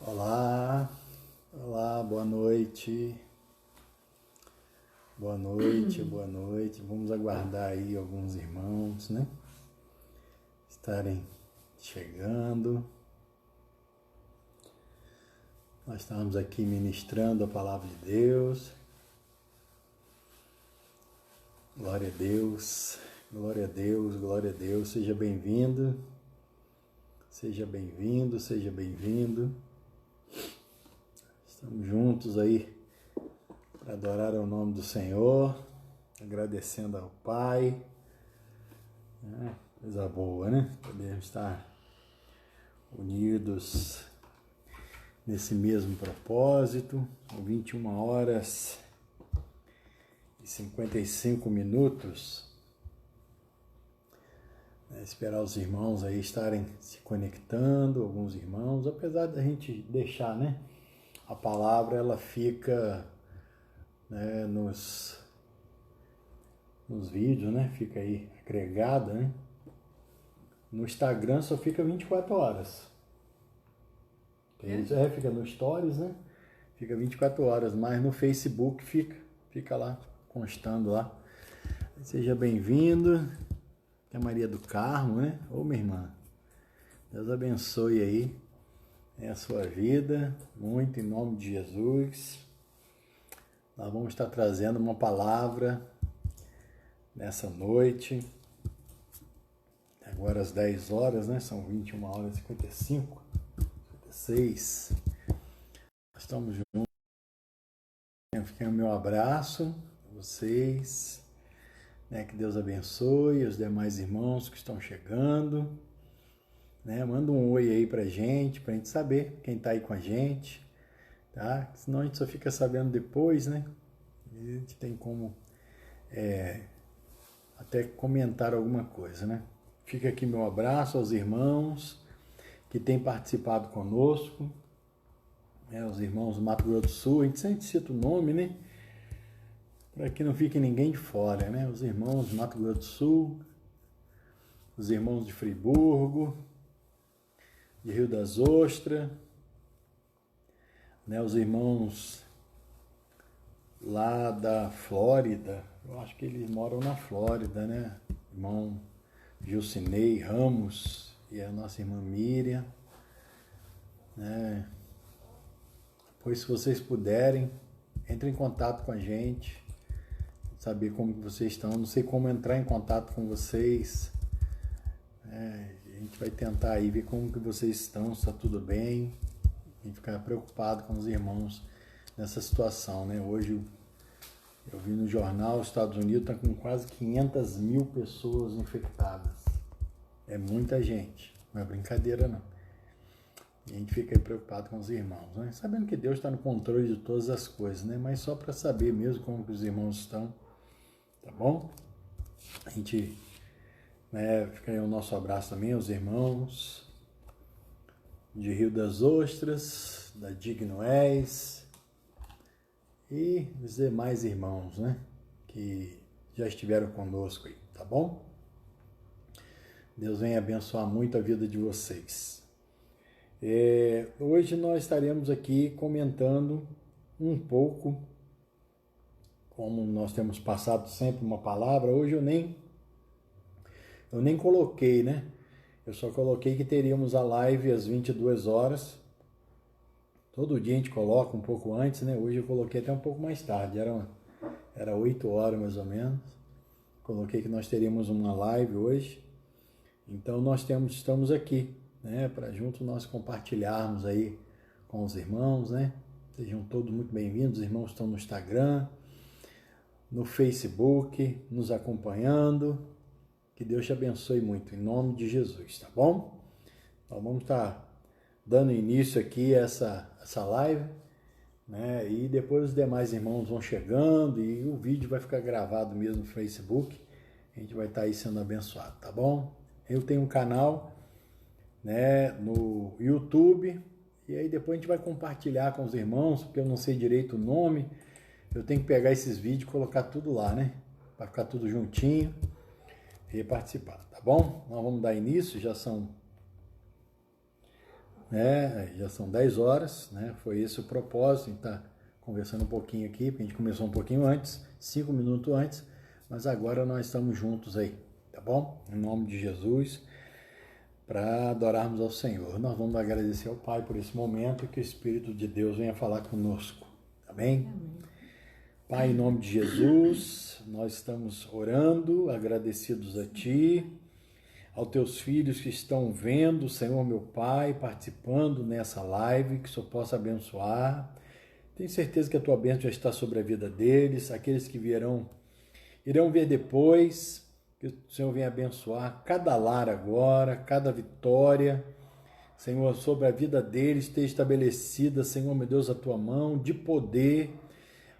Olá, olá, boa noite. Boa noite, boa noite. Vamos aguardar aí alguns irmãos, né? Estarem chegando. Nós estamos aqui ministrando a palavra de Deus. Glória a Deus, glória a Deus, glória a Deus. Seja bem-vindo, seja bem-vindo, seja bem-vindo. Estamos juntos aí para adorar o nome do Senhor, agradecendo ao Pai. Coisa boa, né? Podemos estar unidos nesse mesmo propósito. São 21h55. Esperar os irmãos aí estarem se conectando, alguns irmãos, apesar da gente deixar, né? A palavra ela fica, né, nos vídeos, né? Fica aí agregada, né? No Instagram só fica 24 horas. Fica no Stories, né? Fica 24 horas, mas no Facebook fica lá, constando lá. Seja bem-vindo. É a Maria do Carmo, né? Ô, minha irmã, Deus abençoe aí a sua vida, muito em nome de Jesus. Nós vamos estar trazendo uma palavra nessa noite, agora às 10 horas, né? São 21h55, 56. Nós estamos juntos. Fica o meu abraço a vocês, né? Que Deus abençoe os demais irmãos que estão chegando, né? Manda um oi aí pra gente saber quem tá aí com a gente, tá? Senão a gente só fica sabendo depois, né? A gente tem como até comentar alguma coisa, né? Fica aqui meu abraço aos irmãos que têm participado conosco, né? Os irmãos do Mato Grosso do Sul, a gente sempre cita o nome, né? Para que não fique ninguém de fora, né? Os irmãos do Mato Grosso do Sul, os irmãos de Friburgo, de Rio das Ostras, né? Os irmãos lá da Flórida, eu acho que eles moram na Flórida, né? Irmão Gilcinei Ramos e a nossa irmã Miriam, né? Pois se vocês puderem, entrem em contato com a gente, saber como vocês estão. Não sei como entrar em contato com vocês, né? A gente vai tentar aí ver como que vocês estão, se está tudo bem, e ficar preocupado com os irmãos nessa situação, né? Hoje eu vi no jornal, os Estados Unidos está com quase 500 mil pessoas infectadas. É muita gente, não é brincadeira não. E a gente fica aí preocupado com os irmãos, né? Sabendo que Deus está no controle de todas as coisas, né? Mas só para saber mesmo como que os irmãos estão, tá bom? A gente, né, fica aí o nosso abraço também aos irmãos de Rio das Ostras, da Dignoés e os demais irmãos, né, que já estiveram conosco aí, tá bom? Deus venha abençoar muito a vida de vocês. Hoje nós estaremos aqui comentando um pouco, como nós temos passado sempre uma palavra. Hoje eu nem coloquei, né? Eu só coloquei que teríamos a live às 22 horas. Todo dia a gente coloca um pouco antes, né? Hoje eu coloquei até um pouco mais tarde, era 8 horas mais ou menos. Coloquei que nós teríamos uma live hoje. Então nós estamos aqui, né? Para junto nós compartilharmos aí com os irmãos, né? Sejam todos muito bem-vindos. Os irmãos estão no Instagram, no Facebook, nos acompanhando. Que Deus te abençoe muito, em nome de Jesus, tá bom? Então vamos estar dando início aqui a essa live, né? E depois os demais irmãos vão chegando e o vídeo vai ficar gravado mesmo no Facebook. A gente vai estar aí sendo abençoado, tá bom? Eu tenho um canal, né, no YouTube, e aí depois a gente vai compartilhar com os irmãos, porque eu não sei direito o nome. Eu tenho que pegar esses vídeos e colocar tudo lá, né? Para ficar tudo juntinho e participar, tá bom? Nós vamos dar início, já são né? Já são 10 horas, né? Foi esse o propósito, a gente tá conversando um pouquinho aqui, porque a gente começou um pouquinho antes, 5 minutos antes, mas agora nós estamos juntos aí, tá bom? Em nome de Jesus, para adorarmos ao Senhor. Nós vamos agradecer ao Pai por esse momento e que o Espírito de Deus venha falar conosco, amém? Amém. Pai, em nome de Jesus, nós estamos orando, agradecidos a Ti, aos Teus filhos que estão vendo, Senhor meu Pai, participando nessa live, que o Senhor possa abençoar. Tenho certeza que a Tua bênção já está sobre a vida deles, aqueles que irão ver depois, que o Senhor venha abençoar cada lar agora, cada vitória, Senhor, sobre a vida deles, esteja estabelecida, Senhor meu Deus, a Tua mão de poder,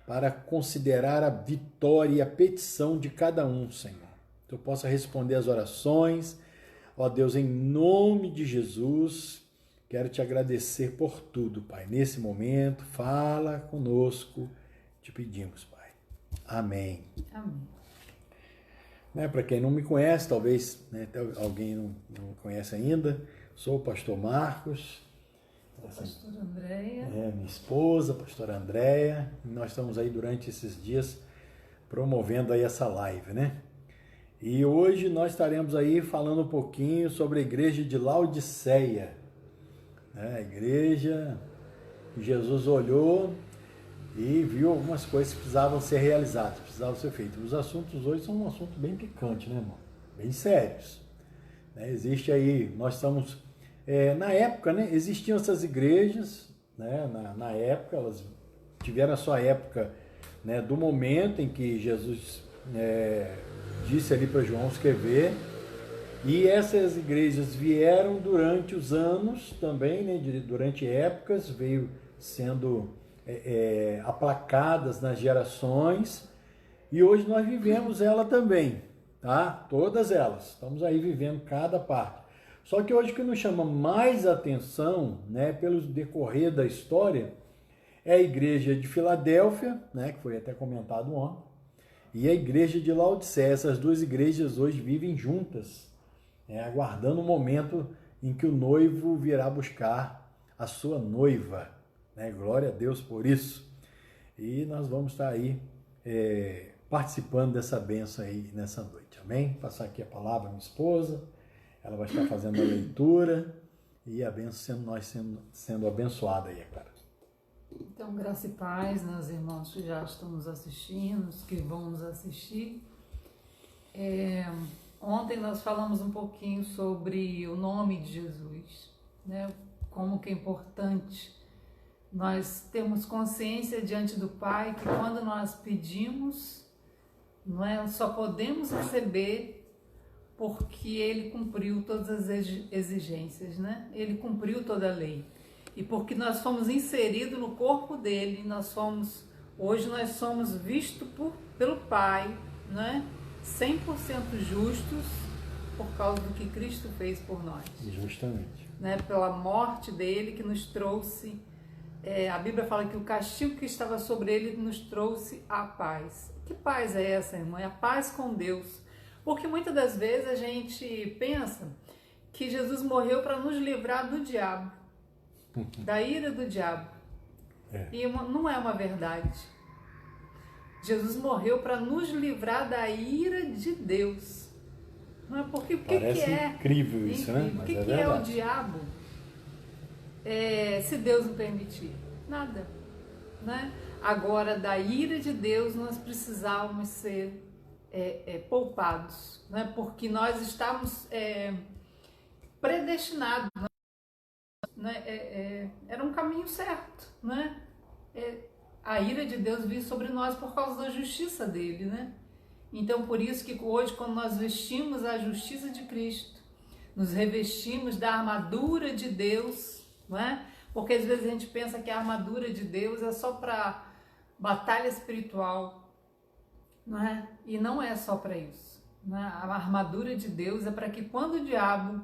para considerar a vitória e a petição de cada um, Senhor. Que eu possa responder as orações. Ó Deus, em nome de Jesus, quero te agradecer por tudo, Pai. Nesse momento, fala conosco, te pedimos, Pai. Amém. Amém. Né, para quem não me conhece, talvez, né, alguém não me conhece ainda, sou o pastor Marcos. Pastora Andréia. Minha esposa, pastora Andréia, e nós estamos aí durante esses dias promovendo aí essa live, né? E hoje nós estaremos aí falando um pouquinho sobre a igreja de Laodiceia, né? A igreja que Jesus olhou e viu algumas coisas que precisavam ser realizadas, precisavam ser feitas. Os assuntos hoje são um assunto bem picante, né, irmão? Bem sérios. Né? Existe aí, nós estamos... na época, né, existiam essas igrejas, né, na época, elas tiveram a sua época, né, do momento em que Jesus disse ali para João escrever, e essas igrejas vieram durante os anos também, né, durante épocas, veio sendo aplacadas nas gerações, e hoje nós vivemos ela também, tá? Todas elas, estamos aí vivendo cada parte. Só que hoje o que nos chama mais atenção, né, pelo decorrer da história, é a igreja de Filadélfia, né, que foi até comentado ontem, e a igreja de Laodiceia. Essas duas igrejas hoje vivem juntas, aguardando o momento em que o noivo virá buscar a sua noiva. Né? Glória a Deus por isso. E nós vamos estar aí participando dessa bênção aí nessa noite. Amém? Vou passar aqui a palavra à minha esposa. Ela vai estar fazendo a leitura e a bênção sendo abençoada aí, cara. Então, graça e paz, meus irmãos que já estão nos assistindo, os que vão nos assistir. Ontem nós falamos um pouquinho sobre o nome de Jesus, né? Como que é importante nós termos consciência diante do Pai que quando nós pedimos, não é, só podemos receber porque Ele cumpriu todas as exigências, né? Ele cumpriu toda a lei. E porque nós fomos inseridos no corpo dele, hoje nós somos vistos pelo Pai, né? 100% justos por causa do que Cristo fez por nós. Justamente. Né? Pela morte dele que nos trouxe, a Bíblia fala que o castigo que estava sobre ele nos trouxe a paz. Que paz é essa, irmã? É a paz com Deus. Porque muitas das vezes a gente pensa que Jesus morreu para nos livrar do diabo, da ira do diabo. E não é uma verdade. Jesus morreu para nos livrar da ira de Deus. Não é? Porque o que é incrível isso, né? Mas o que é o diabo? Se Deus não permitir, nada, né? Agora, da ira de Deus nós precisávamos ser poupados, né? Porque nós estávamos predestinados, né? Era um caminho certo, né? A ira de Deus veio sobre nós por causa da justiça dele, né? Então, por isso que hoje, quando nós vestimos a justiça de Cristo, nos revestimos da armadura de Deus, não é? Porque às vezes a gente pensa que a armadura de Deus é só para batalha espiritual, não é? E não é só para isso, né? A armadura de Deus é para que quando o diabo,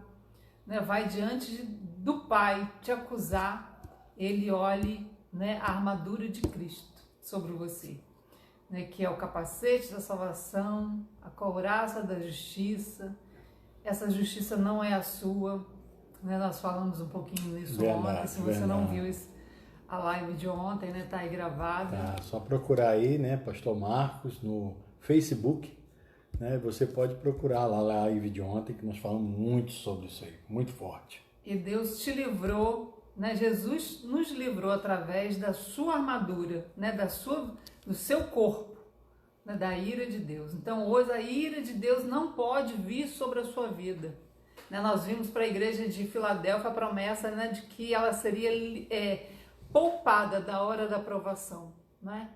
né, vai diante do Pai te acusar, ele olhe, né, a armadura de Cristo sobre você, né, que é o capacete da salvação, a couraça da justiça. Essa justiça não é a sua, né? Nós falamos um pouquinho nisso Verdade, ontem. Se você não verdade. viu a live de ontem, né? Tá aí gravada. Tá, só procurar aí, né, Pastor Marcos, no Facebook, né? Você pode procurar lá a live de ontem, que nós falamos muito sobre isso aí, muito forte. E Deus te livrou, né? Jesus nos livrou através da sua armadura, né? Do seu corpo, né? Da ira de Deus. Então hoje a ira de Deus não pode vir sobre a sua vida. Né? Nós vimos para a igreja de Filadélfia a promessa, né, de que ela seria poupada da hora da provação. Né?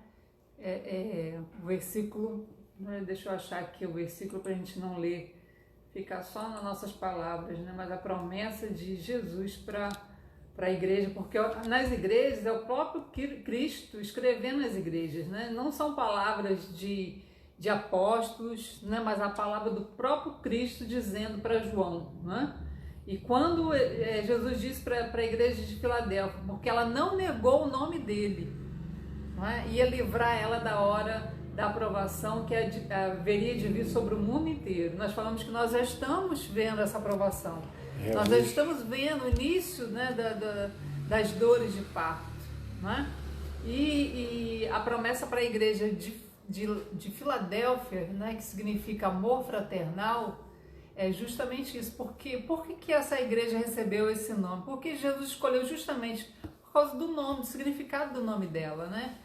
O versículo, né? Deixa eu achar aqui o versículo para a gente não ler, ficar só nas nossas palavras, né? Mas a promessa de Jesus para a igreja, porque nas igrejas é o próprio Cristo escrevendo as igrejas, né? Não são palavras de apóstolos, né? Mas a palavra do próprio Cristo dizendo para João, né? E quando Jesus disse para a igreja de Filadélfia, porque ela não negou o nome dele, né? Ia livrar ela da hora da aprovação que haveria de vir sobre o mundo inteiro. Nós falamos que nós já estamos vendo essa aprovação. Nós já estamos vendo o início, né, das dores de parto. Né? E a promessa para a igreja de Filadélfia, né, que significa amor fraternal, é justamente isso. Por que essa igreja recebeu esse nome? Porque Jesus escolheu justamente por causa do nome, do significado do nome dela, né?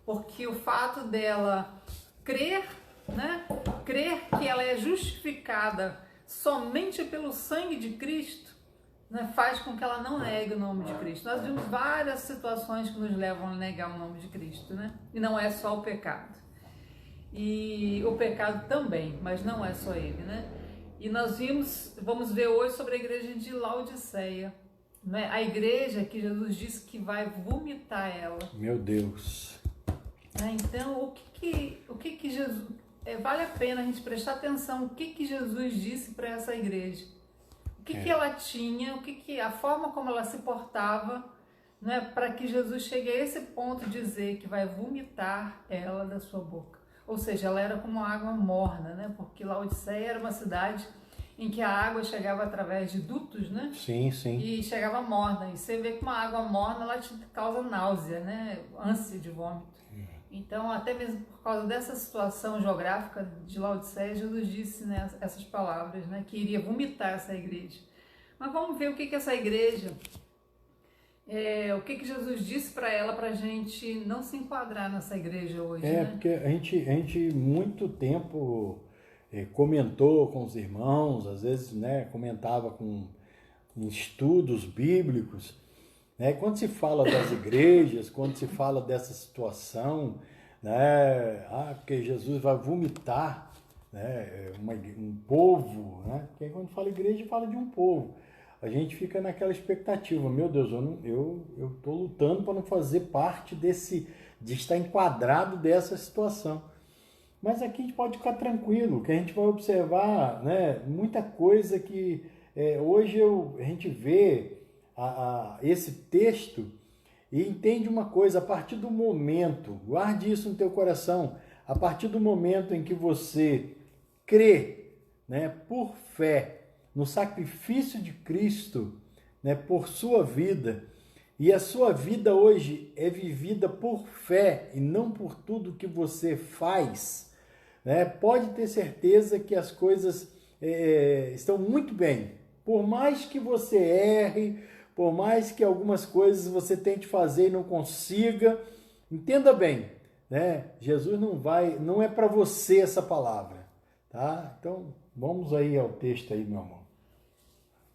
Porque o fato dela crer, né? Crer que ela é justificada somente pelo sangue de Cristo, né? Faz com que ela não negue o nome de Cristo. Nós vimos várias situações que nos levam a negar o nome de Cristo, né? E não é só o pecado. E o pecado também, mas não é só ele, né? E nós vamos ver hoje sobre a igreja de Laodiceia, né? A igreja que Jesus disse que vai vomitar ela. Meu Deus. Então, o que Jesus... vale a pena a gente prestar atenção o que Jesus disse para essa igreja. O que ela tinha, a forma como ela se portava, né, para que Jesus chegue a esse ponto de dizer que vai vomitar ela da sua boca. Ou seja, ela era como água morna, né? Porque Laodiceia era uma cidade em que a água chegava através de dutos, né? Sim, sim. E chegava morna. E você vê que uma água morna ela te causa náusea, né? Ânsia de vômito. Então, até mesmo por causa dessa situação geográfica de Laodiceia, Jesus disse, né, essas palavras, né, que iria vomitar essa igreja. Mas vamos ver o que essa igreja, o que Jesus disse para ela, para a gente não se enquadrar nessa igreja hoje. Né? Porque a gente muito tempo comentou com os irmãos, às vezes, né, comentava com estudos bíblicos. Quando se fala das igrejas, quando se fala dessa situação, né, porque Jesus vai vomitar, né, um povo, né, porque quando fala igreja, fala de um povo. A gente fica naquela expectativa, meu Deus, eu estou lutando para não fazer parte de estar enquadrado dessa situação. Mas aqui a gente pode ficar tranquilo, que a gente vai observar, né, muita coisa que hoje a gente vê esse texto e entende uma coisa: a partir do momento, guarde isso no teu coração, a partir do momento em que você crê, né, por fé no sacrifício de Cristo, né, por sua vida, e a sua vida hoje é vivida por fé e não por tudo que você faz, né, pode ter certeza que as coisas estão muito bem. Por mais que você erre, por mais que algumas coisas você tente fazer e não consiga, entenda bem, né? Jesus não é para você essa palavra, tá? Então, vamos aí ao texto aí, meu amor.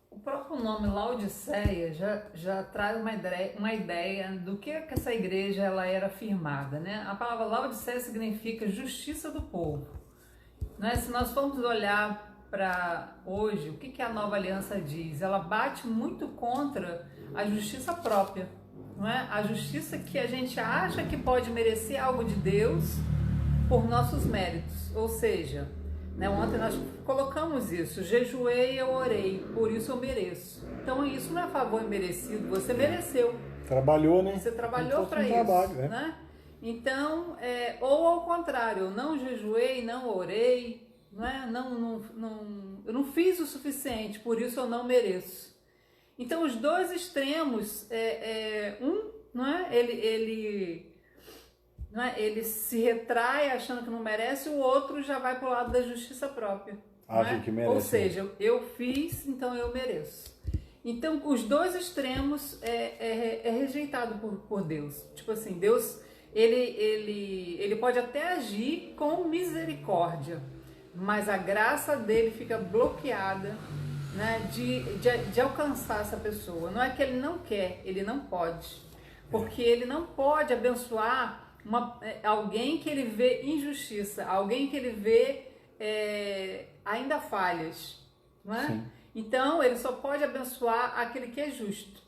O próprio nome Laodiceia já traz uma ideia do que essa igreja ela era firmada, né? A palavra Laodiceia significa justiça do povo, né? Se nós formos olhar para hoje, o que a nova aliança diz? Ela bate muito contra a justiça própria, não é? A justiça que a gente acha que pode merecer algo de Deus por nossos méritos. Ou seja, né, ontem nós colocamos isso: jejuei, eu orei, por isso eu mereço. Então isso não é favor imerecido, você mereceu. Trabalhou, né? Você trabalhou para isso, trabalho, né? Então, ou ao contrário, eu não jejuei, não orei, né? Eu não fiz o suficiente, por isso eu não mereço. Então, os dois extremos, não é? Ele se retrai achando que não merece, o outro já vai para o lado da justiça própria. Acha que merece. Ou seja, eu fiz, então eu mereço. Então, os dois extremos é rejeitado por Deus. Tipo assim, Deus, ele pode até agir com misericórdia, mas a graça dele fica bloqueada, né, de alcançar essa pessoa. Não é que ele não quer, ele não pode. Porque ele não pode abençoar alguém que ele vê injustiça, alguém que ele vê ainda falhas, não é? Sim. Então, ele só pode abençoar aquele que é justo.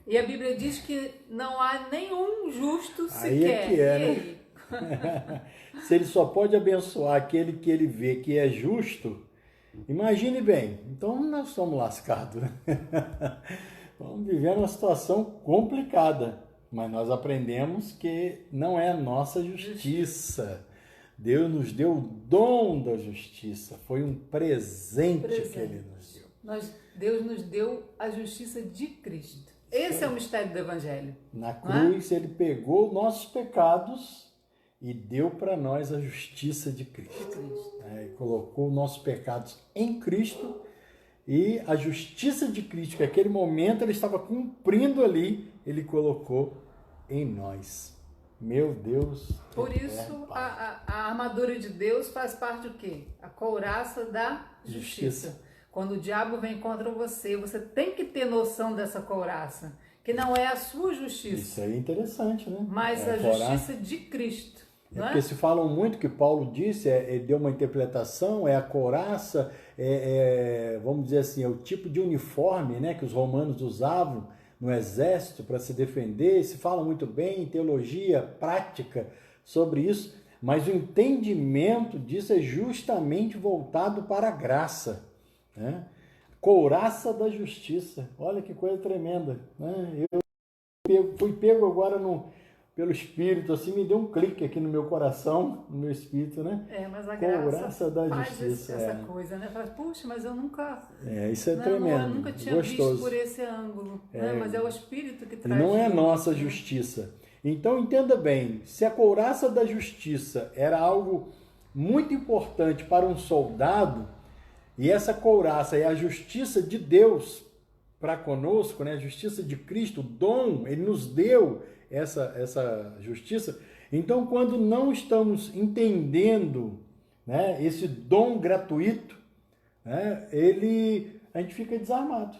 E a Bíblia diz que não há nenhum justo sequer. Aí é que né? Se ele só pode abençoar aquele que ele vê que é justo, imagine bem, então nós estamos lascados. Vamos viver uma situação complicada, mas nós aprendemos que não é a nossa justiça. Deus nos deu o dom da justiça, foi um presente que Ele nos deu. Deus nos deu a justiça de Cristo. Esse é o mistério do Evangelho. Na cruz, Ele pegou nossos pecados e deu para nós a justiça de Cristo. E colocou nossos pecados em Cristo e a justiça de Cristo, que naquele momento Ele estava cumprindo ali, Ele colocou em nós. Meu Deus. Por isso, a armadura de Deus faz parte do quê? A couraça da justiça. Quando o diabo vem contra você, você tem que ter noção dessa couraça, que não é a sua justiça. Isso aí é interessante, né? Mas a justiça de Cristo. Porque se falam muito que Paulo disse, deu uma interpretação, é a couraça, vamos dizer assim, é o tipo de uniforme, né, que os romanos usavam no exército para se defender. Se fala muito bem em teologia prática sobre isso, mas o entendimento disso é justamente voltado para a graça, né? Couraça da justiça, olha que coisa tremenda, né? Eu fui pego agora pelo Espírito, assim, me deu um clique aqui no meu coração, no meu espírito, né? Mas a graça da faz justiça, essa coisa, né? Fala, puxa, mas eu nunca... isso é tremendo, eu nunca tinha gostoso. visto por esse ângulo, né? Mas é o Espírito que traz... E não é a nossa justiça. Então, entenda bem, se a couraça da justiça era algo muito importante para um soldado, e essa couraça é a justiça de Deus para conosco, né? A justiça de Cristo, o dom, Ele nos deu essa justiça. Então, quando não estamos entendendo, né, esse dom gratuito, né, a gente fica desarmado,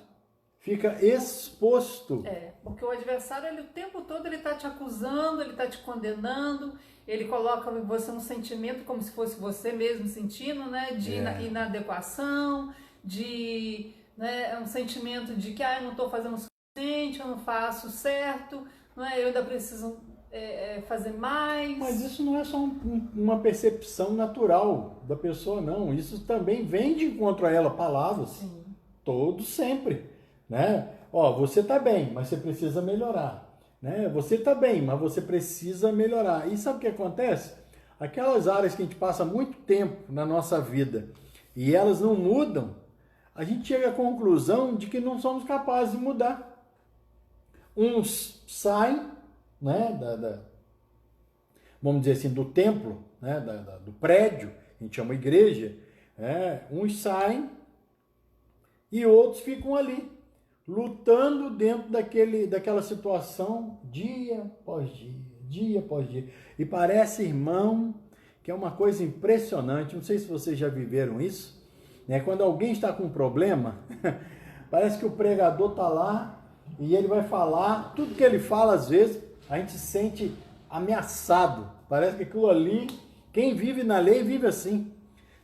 fica exposto. Porque o adversário, ele, o tempo todo, ele está te acusando, ele está te condenando, ele coloca em você um sentimento como se fosse você mesmo sentindo, né, de inadequação, né, um sentimento de que eu não estou fazendo o suficiente, eu não faço certo, não é? Eu ainda preciso fazer mais. Mas isso não é só uma percepção natural da pessoa, não. Isso também vem de encontro a ela, palavras. Sim. Todos, sempre, né? Ó, você está bem, mas você precisa melhorar, né? Você está bem, mas você precisa melhorar. E sabe o que acontece? Aquelas áreas que a gente passa muito tempo na nossa vida e elas não mudam, a gente chega à conclusão de que não somos capazes de mudar. Uns saem, né, vamos dizer assim, do templo, né, do prédio, a gente chama igreja, uns saem e outros ficam ali, lutando dentro daquela situação dia após dia. E parece, irmão, que é uma coisa impressionante, não sei se vocês já viveram isso, né? Quando alguém está com um problema, parece que o pregador está lá e ele vai falar, tudo que ele fala, às vezes, a gente se sente ameaçado. Parece que aquilo ali, quem vive na lei vive assim.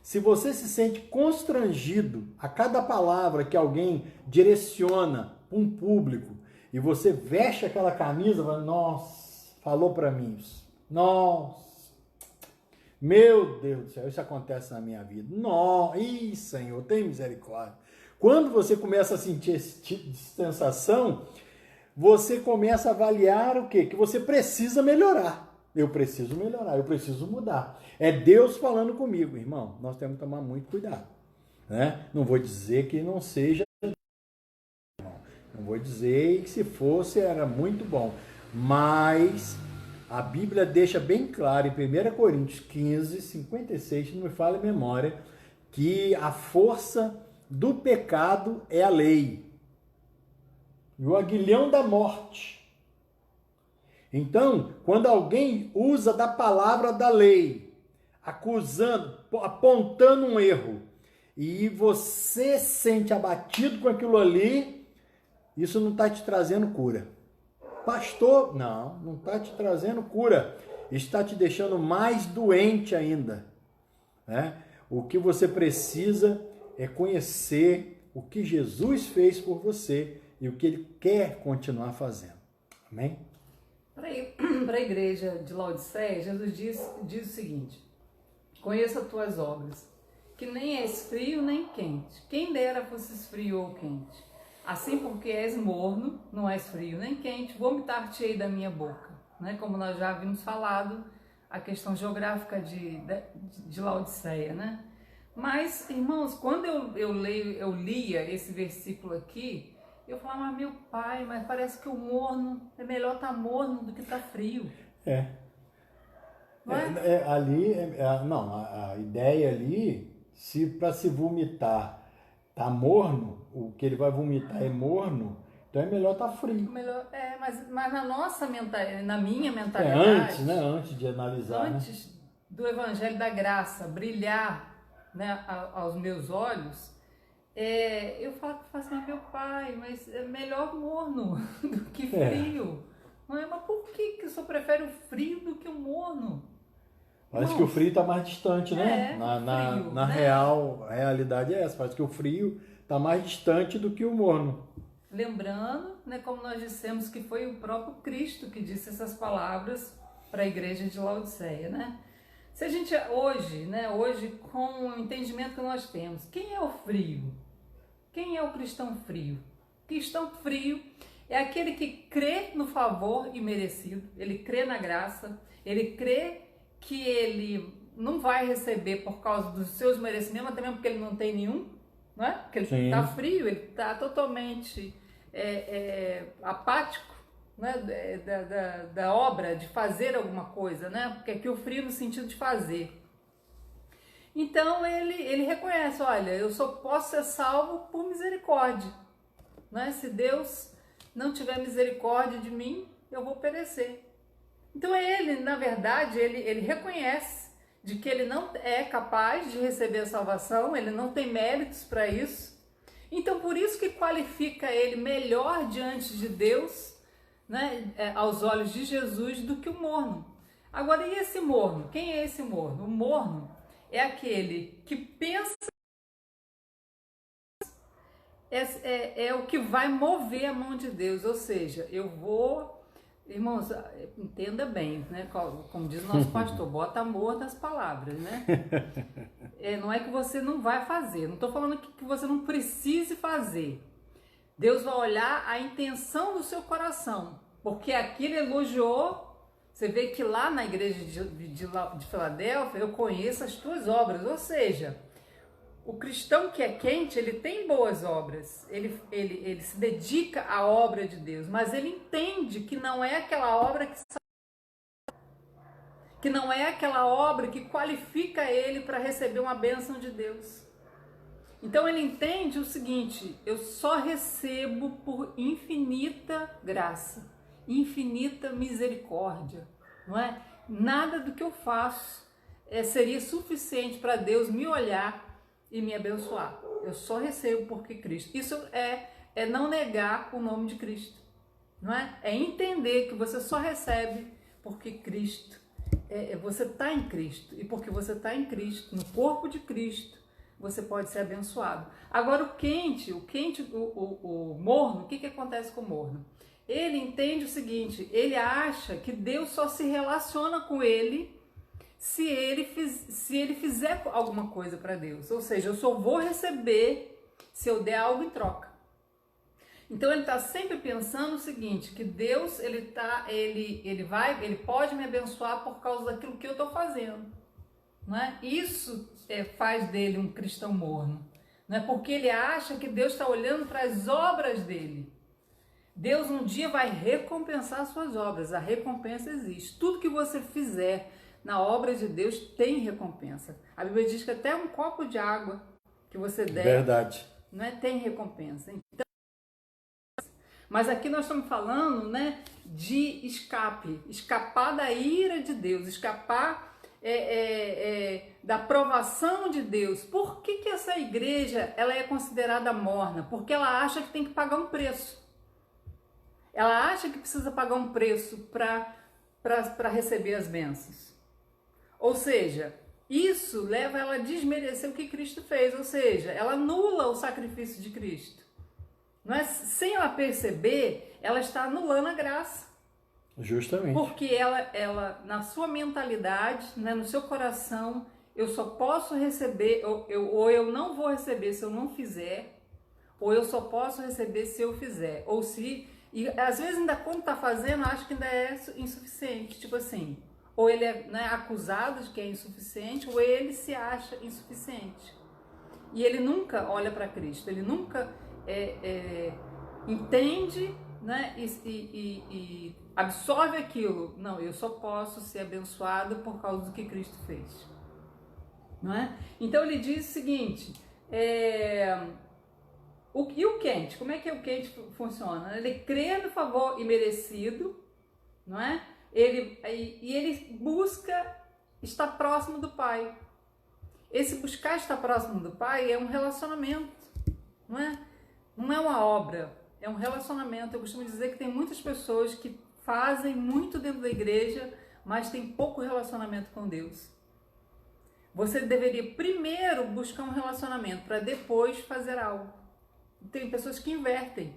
Se você se sente constrangido a cada palavra que alguém direciona para um público e você veste aquela camisa, fala, nossa, falou para mim isso. Nossa, meu Deus do céu, isso acontece na minha vida. Nossa, ih, Senhor, tem misericórdia. Quando você começa a sentir esse tipo de sensação, você começa a avaliar o quê? Que você precisa melhorar. Eu preciso melhorar, eu preciso mudar. É Deus falando comigo, irmão. Nós temos que tomar muito cuidado, né? Não vou dizer que não seja, Não vou dizer que se fosse era muito bom. Mas a Bíblia deixa bem claro em 1 Coríntios 15, 56, se não me falha a memória, que a força do pecado é a lei. E o aguilhão da morte. Então, quando alguém usa da palavra da lei, acusando, apontando um erro, e você se sente abatido com aquilo ali, isso não está te trazendo cura. Pastor, não está te trazendo cura. Está te deixando mais doente ainda. Né? O que você precisa é conhecer o que Jesus fez por você e o que Ele quer continuar fazendo. Amém? Para a igreja de Laodiceia, Jesus diz o seguinte: conheça as tuas obras, que nem és frio nem quente. Quem dera fosses frio ou quente. Assim, porque és morno, não és frio nem quente, vomitar-te-ei da minha boca. Né? Como nós já havíamos falado, a questão geográfica de Laodiceia. Né? Mas, irmãos, quando eu lia esse versículo aqui, eu falava, mas meu pai, mas parece que o morno, é melhor estar morno do que estar frio. Não é? A ideia ali, se para se vomitar tá morno, o que ele vai vomitar é morno, então é melhor tá frio. Mas na nossa mentalidade, na minha mentalidade, antes, né? Antes de analisar, antes do Evangelho da Graça brilhar, né, aos meus olhos, eu falo assim, meu pai, mas é melhor morno do que frio. Não é? Mas por que o senhor prefere o frio do que o morno? Parece que o frio está mais distante, né? Na realidade é essa. Parece que o frio está mais distante do que o morno. Lembrando, né, como nós dissemos, que foi o próprio Cristo que disse essas palavras para a igreja de Laodiceia, né? Se a gente hoje, com o entendimento que nós temos, quem é o frio? Quem é o cristão frio? Cristão frio é aquele que crê no favor imerecido, ele crê na graça, ele crê que ele não vai receber por causa dos seus merecimentos, mas também porque ele não tem nenhum, não é? Porque ele está frio, ele está totalmente apático, né? Da obra, de fazer alguma coisa, né? Porque aqui o frio no sentido de fazer. Então ele reconhece, olha, eu só posso ser salvo por misericórdia, né? Se Deus não tiver misericórdia de mim, eu vou perecer. Então ele, na verdade, ele reconhece de que ele não é capaz de receber a salvação, ele não tem méritos para isso. Então por isso que qualifica ele melhor diante de Deus, né, aos olhos de Jesus, do que o morno. Agora, e esse morno? Quem é esse morno? O morno é aquele que pensa é o que vai mover a mão de Deus, ou seja, eu vou... Irmãos, entenda bem, né? Como diz o nosso pastor, bota amor nas palavras, né? Não é que você não vai fazer, não estou falando que você não precise fazer. Deus vai olhar a intenção do seu coração, porque aqui ele elogiou. Você vê que lá na igreja de Filadélfia, eu conheço as tuas obras, ou seja, o cristão que é quente, ele tem boas obras, ele se dedica à obra de Deus, mas ele entende que não é aquela obra que não é aquela obra que qualifica ele para receber uma bênção de Deus. Então ele entende o seguinte: eu só recebo por infinita graça, infinita misericórdia, não é? Nada do que eu faço seria suficiente para Deus me olhar e me abençoar. Eu só recebo porque Cristo. Isso é não negar o nome de Cristo, não é? É entender que você só recebe porque Cristo, você está em Cristo, e porque você está em Cristo, no corpo de Cristo, você pode ser abençoado. Agora o morno, o que acontece com o morno? Ele entende o seguinte: ele acha que Deus só se relaciona com ele se ele fizer alguma coisa para Deus, ou seja, eu só vou receber se eu der algo em troca. Então ele está sempre pensando o seguinte, que Deus ele pode me abençoar por causa daquilo que eu estou fazendo, não é? Isso faz dele um cristão morno, não é? Porque ele acha que Deus está olhando para as obras dele, Deus um dia vai recompensar suas obras. A recompensa existe. Tudo que você fizer na obra de Deus tem recompensa. A Bíblia diz que até um copo de água que você der, Verdade. né, tem recompensa. Então, mas aqui nós estamos falando, né, de escapar da ira de Deus, escapar da provação de Deus. Por que essa igreja ela é considerada morna? Porque ela acha que tem que pagar um preço. Ela acha que precisa pagar um preço para receber as bênçãos. Ou seja, isso leva ela a desmerecer o que Cristo fez. Ou seja, ela anula o sacrifício de Cristo. Não é? Sem ela perceber, ela está anulando a graça. Justamente. Porque ela na sua mentalidade, né, no seu coração, eu só posso receber, ou eu não vou receber se eu não fizer, ou eu só posso receber se eu fizer. Ou se, e às vezes ainda quando está fazendo, acho que ainda é insuficiente. Tipo assim, ou ele é, né, acusado de que é insuficiente, ou ele se acha insuficiente. E ele nunca olha para Cristo, ele nunca entende, né, e absorve aquilo. Não, eu só posso ser abençoado por causa do que Cristo fez. Não é? Então ele diz o seguinte, e o quente? Como é que o quente funciona? Ele crê no favor imerecido, não é? Ele busca estar próximo do Pai. Esse buscar estar próximo do Pai é um relacionamento, não é? Não é uma obra, é um relacionamento. Eu costumo dizer que tem muitas pessoas que fazem muito dentro da igreja, mas tem pouco relacionamento com Deus. Você deveria primeiro buscar um relacionamento para depois fazer algo. Tem pessoas que invertem,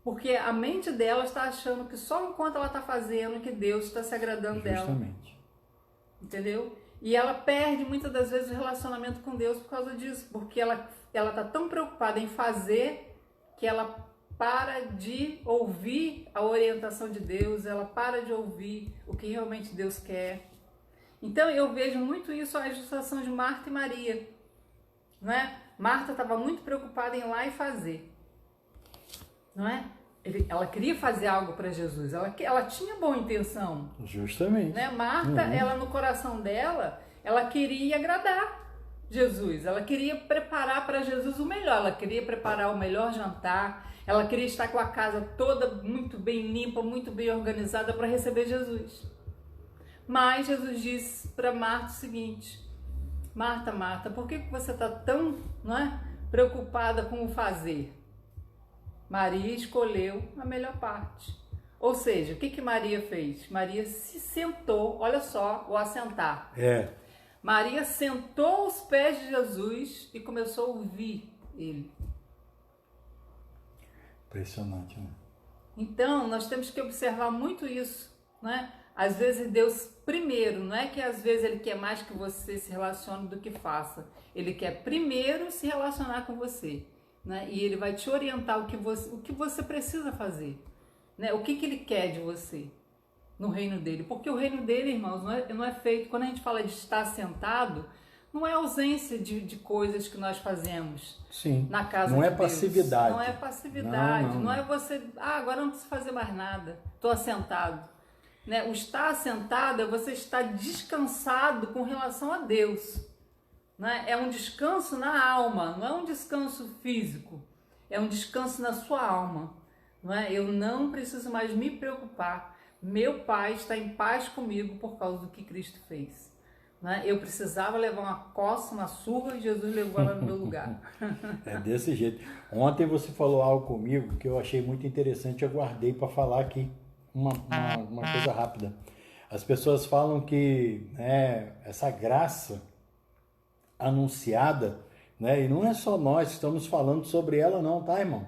porque a mente dela está achando que só enquanto ela está fazendo que Deus está se agradando dela. Justamente. Entendeu? E ela perde muitas das vezes o relacionamento com Deus por causa disso, porque ela está tão preocupada em fazer que ela para de ouvir a orientação de Deus, ela para de ouvir o que realmente Deus quer. Então eu vejo muito isso, a ilustração de Marta e Maria, não é? Marta estava muito preocupada em ir lá e fazer, não é? Ela queria fazer algo para Jesus, ela tinha boa intenção. Justamente. Né? Marta, ela no coração dela, ela queria agradar Jesus, ela queria preparar para Jesus o melhor, ela queria preparar o melhor jantar, ela queria estar com a casa toda muito bem limpa, muito bem organizada para receber Jesus. Mas Jesus disse para Marta o seguinte: Marta, Marta, por que você está tão, não é, preocupada com o fazer? Maria escolheu a melhor parte. Ou seja, o que Maria fez? Maria se sentou, olha só, o assentar. Maria sentou aos pés de Jesus e começou a ouvir ele. Impressionante, né? Então, nós temos que observar muito isso, né? Às vezes Deus primeiro, não é que às vezes Ele quer mais que você se relacione do que faça. Ele quer primeiro se relacionar com você, né? E Ele vai te orientar o que você precisa fazer, né? O que Ele quer de você no reino dele. Porque o reino dele, irmãos, não é feito... Quando a gente fala de estar sentado, não é ausência de coisas que nós fazemos. Sim. Na casa não de é Deus. passividade. Não é passividade. Não. Não é você... agora não preciso fazer mais nada. Estou assentado. Né? O estar assentado é você estar descansado com relação a Deus. Né? É um descanso na alma. Não é um descanso físico. É um descanso na sua alma. Não é? Eu não preciso mais me preocupar. Meu Pai está em paz comigo por causa do que Cristo fez. Né? Eu precisava levar uma coça, uma surra, e Jesus levou ela no meu lugar. É desse jeito. Ontem você falou algo comigo que eu achei muito interessante, eu guardei para falar aqui uma coisa rápida. As pessoas falam que, né, essa graça anunciada, né, e não é só nós que estamos falando sobre ela não, tá, irmão?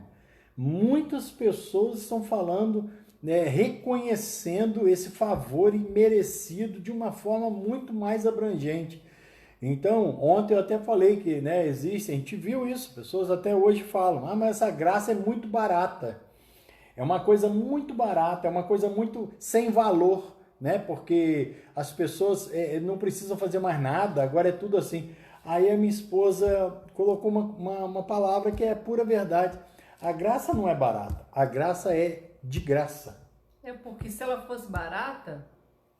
Muitas pessoas estão falando, né, reconhecendo esse favor imerecido de uma forma muito mais abrangente. Então, ontem eu até falei que, né, existe, a gente viu isso, pessoas até hoje falam, mas essa graça é muito barata. É uma coisa muito barata, é uma coisa muito sem valor, né? Porque as pessoas não precisam fazer mais nada, agora é tudo assim. Aí a minha esposa colocou uma palavra que é pura verdade. A graça não é barata, a graça é de graça. É porque se ela fosse barata,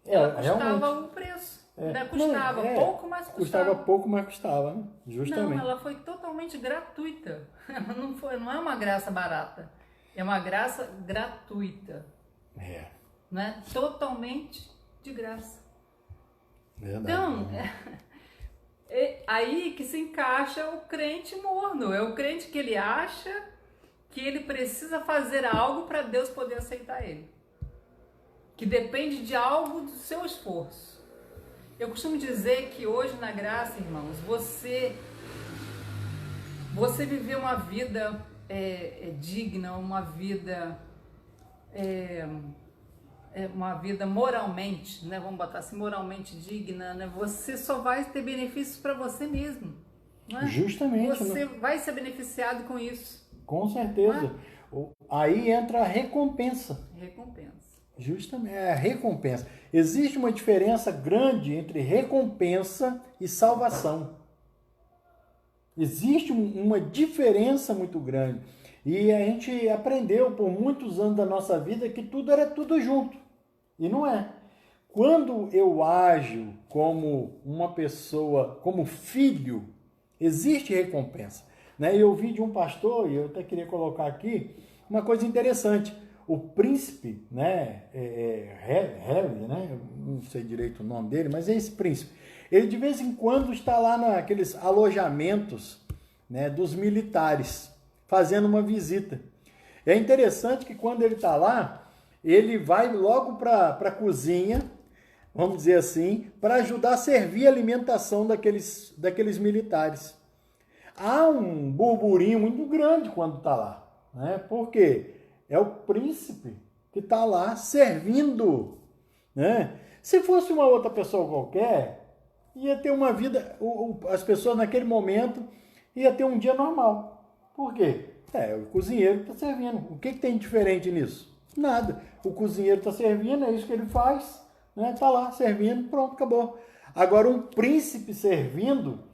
ela custava realmente. o preço. Custava pouco, mas custava. Custava pouco, mas custava, né? Justamente. Não, ela foi totalmente gratuita. Não é uma graça barata. É uma graça gratuita. Né? Totalmente de graça. Verdade. Então, é aí que se encaixa o crente morno. É o crente que ele acha que ele precisa fazer algo para Deus poder aceitar ele. Que depende de algo do seu esforço. Eu costumo dizer que hoje na graça, irmãos, você viver uma vida digna, uma vida moralmente, né? Vamos botar assim, moralmente digna, né? Você só vai ter benefícios para você mesmo. Não é? Justamente. Você vai ser beneficiado com isso. Com certeza. Aí entra a recompensa. Justamente, é a recompensa. Existe uma diferença grande entre recompensa e salvação. Existe uma diferença muito grande. E a gente aprendeu por muitos anos da nossa vida que tudo era tudo junto. E não é. Quando eu ajo como uma pessoa, como filho, existe recompensa. Né? Eu ouvi de um pastor, e eu até queria colocar aqui, uma coisa interessante. O príncipe, né, Harry, né, eu não sei direito o nome dele, mas é esse príncipe. Ele de vez em quando está lá naqueles alojamentos, né, dos militares, fazendo uma visita. É interessante que quando ele está lá, ele vai logo para a cozinha, vamos dizer assim, para ajudar a servir a alimentação daqueles militares. Há um burburinho muito grande quando está lá, né? Por quê? É o príncipe que está lá servindo, né? Se fosse uma outra pessoa qualquer, ia ter uma vida, as pessoas naquele momento ia ter um dia normal. Por quê? O cozinheiro está servindo. O que tem diferente nisso? Nada. O cozinheiro está servindo, é isso que ele faz, né? Está lá servindo, pronto, acabou. Agora, um príncipe servindo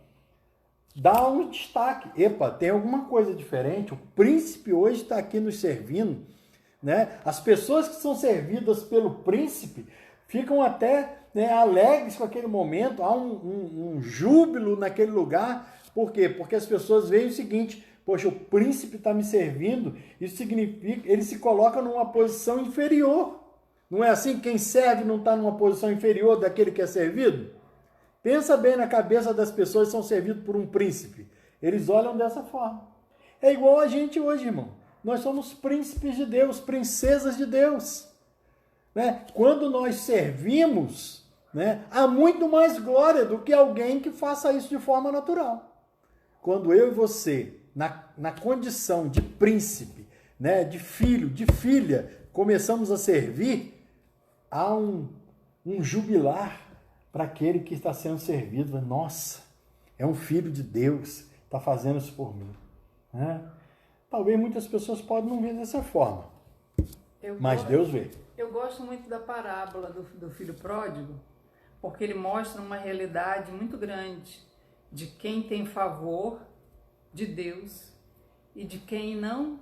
dá um destaque. Epa, tem alguma coisa diferente. O príncipe hoje está aqui nos servindo, né? As pessoas que são servidas pelo príncipe ficam até, né, alegres com aquele momento. Há um júbilo naquele lugar. Por quê? Porque as pessoas veem o seguinte: poxa, o príncipe está me servindo. Isso significa que ele se coloca numa posição inferior. Não é assim? Quem serve não está numa posição inferior daquele que é servido? Pensa bem na cabeça das pessoas que são servidas por um príncipe. Eles olham dessa forma. É igual a gente hoje, irmão. Nós somos príncipes de Deus, princesas de Deus. Né? Quando nós servimos, né, há muito mais glória do que alguém que faça isso de forma natural. Quando eu e você, na condição de príncipe, né, de filho, de filha, começamos a servir, há um jubilar para aquele que está sendo servido. Nossa, é um filho de Deus, está fazendo isso por mim. Né? Talvez muitas pessoas podem não ver dessa forma, mas Deus vê. Eu gosto muito da parábola do filho pródigo, porque ele mostra uma realidade muito grande de quem tem favor de Deus e de quem não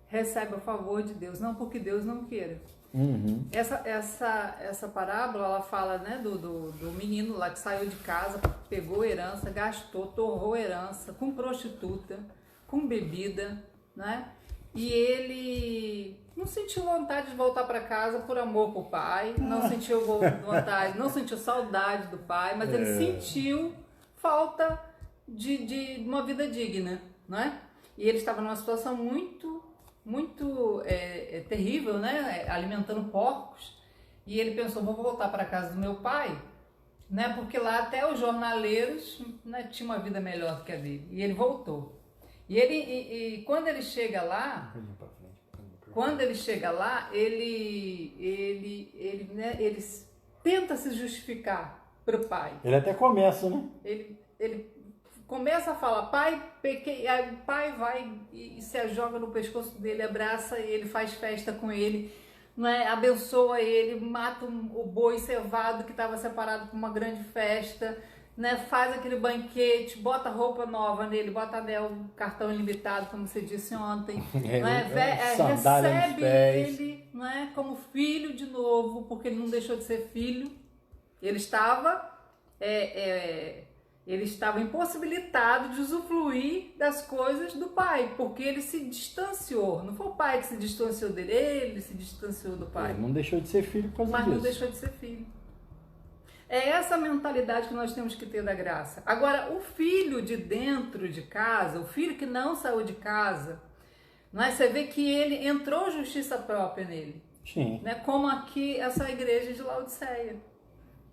recebe o favor de Deus, não porque Deus não queira. Uhum. Essa parábola, ela fala, né, do menino lá que saiu de casa, pegou herança, gastou, torrou herança com prostituta, com bebida, né? E ele não sentiu vontade de voltar para casa por amor pro pai, não sentiu vontade, não sentiu saudade do pai, mas ele sentiu falta de uma vida digna, né? E ele estava numa situação muito terrível, né? Alimentando porcos. E ele pensou: vou voltar para casa do meu pai, né? Porque lá até os jornaleiros, né, tinham uma vida melhor do que a dele. E ele voltou. E quando ele chega lá, ele tenta se justificar para o pai. Ele até começa, né? Ele começa a falar: pai, pequei. Aí o pai vai e se joga no pescoço dele, abraça ele, faz festa com ele, né? Abençoa ele, mata o boi cevado que estava separado para uma grande festa, né? Faz aquele banquete, bota roupa nova nele, bota anel, cartão ilimitado, como você disse ontem, sandália nos recebe pés. ele, não é? Como filho de novo, porque ele não deixou de ser filho. Ele estava ele estava impossibilitado de usufruir das coisas do pai, porque ele se distanciou. Não foi o pai que se distanciou dele, ele se distanciou do pai. Ele não deixou de ser filho por causa Mas disso. não deixou de ser filho. É essa mentalidade que nós temos que ter da graça. Agora, o filho de dentro de casa, o filho que não saiu de casa, não é? Você vê que ele entrou justiça própria nele. Sim. Né? Como aqui essa igreja de Laodiceia.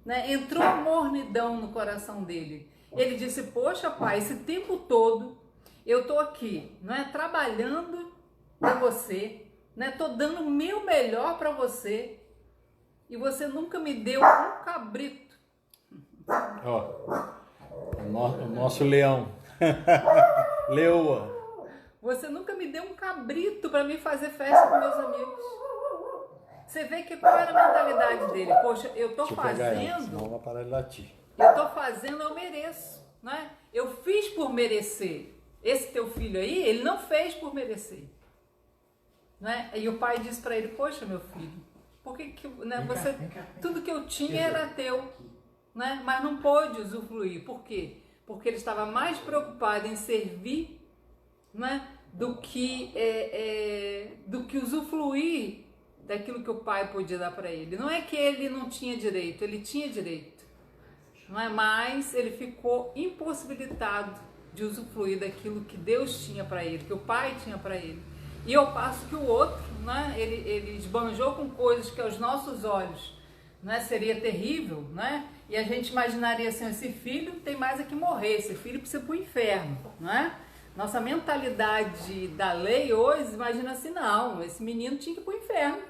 Né? Entrou mornidão no coração dele. Ele disse, poxa pai, esse tempo todo eu estou aqui, não é, trabalhando para você, né? Tô dando o meu melhor para você e você nunca me deu um cabrito. Ó, o nosso leão. Leoa. Você nunca me deu um cabrito para me fazer festa com meus amigos. Você vê que qual era a mentalidade dele? Poxa, eu tô fazendo, senão vai parar de latir. Eu tô fazendo, eu mereço, né? Eu fiz por merecer. Esse teu filho aí, ele não fez por merecer, né? E o pai disse para ele, poxa, meu filho, por que né, você, tudo que eu tinha era teu, né? Mas não pôde usufruir. Por quê? Porque ele estava mais preocupado em servir, né? do que usufruir daquilo que o pai podia dar para ele. Não é que ele não tinha direito, ele tinha direito, não é? Mas ele ficou impossibilitado de usufruir daquilo que Deus tinha para ele, que o pai tinha para ele. E ao passo que o outro, né, ele esbanjou com coisas que aos nossos olhos, né, seria terrível, né? E a gente imaginaria assim, esse filho tem mais é que morrer, esse filho precisa ir para o inferno, não é? Nossa mentalidade da lei hoje imagina assim, não, esse menino tinha que ir para o inferno,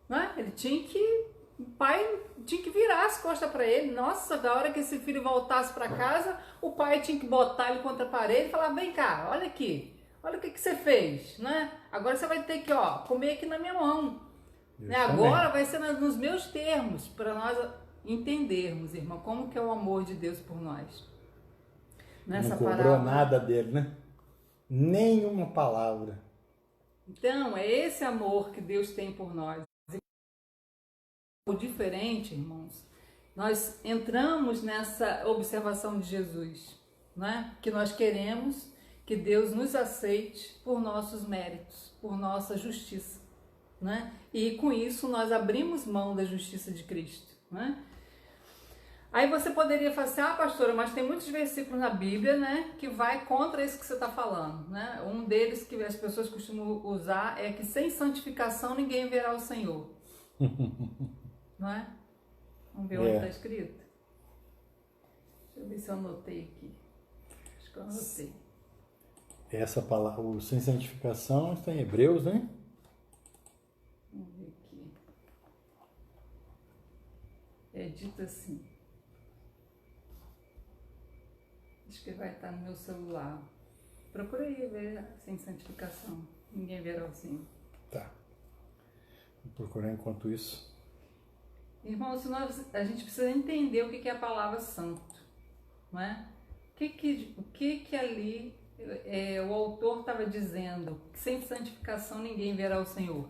não é? Ele tinha que, o pai tinha que virar as costas para ele. Nossa, da hora que esse filho voltasse para casa, o pai tinha que botar ele contra a parede e falar, vem cá, olha aqui, olha o que você fez, né? Agora você vai ter que, ó, comer aqui na minha mão, né? Agora vai ser nos meus termos, para nós entendermos, irmão, como que é o amor de Deus por nós. Nessa não cobrou parábola. Nada dele, né? Nenhuma palavra. Então, é esse amor que Deus tem por nós. O diferente, irmãos, nós entramos nessa observação de Jesus, né? Que nós queremos que Deus nos aceite por nossos méritos, por nossa justiça, né? E com isso nós abrimos mão da justiça de Cristo, né? Aí você poderia falar assim, ah, pastora, mas tem muitos versículos na Bíblia, né, que vai contra isso que você está falando, né? Um deles que as pessoas costumam usar é que sem santificação ninguém verá o Senhor. Não é? Vamos ver onde está escrito. Deixa eu ver se eu anotei aqui. Acho que eu anotei. Essa palavra, o sem santificação, está em Hebreus, né? Vamos ver aqui. É dito assim. Acho que vai estar no meu celular. Procura aí ver sem santificação. Ninguém verá o Senhor. Tá. Vou procurar enquanto isso. Irmãos, a gente precisa entender o que é a palavra santo, não é? O que ali o autor estava dizendo? Que sem santificação ninguém verá o Senhor.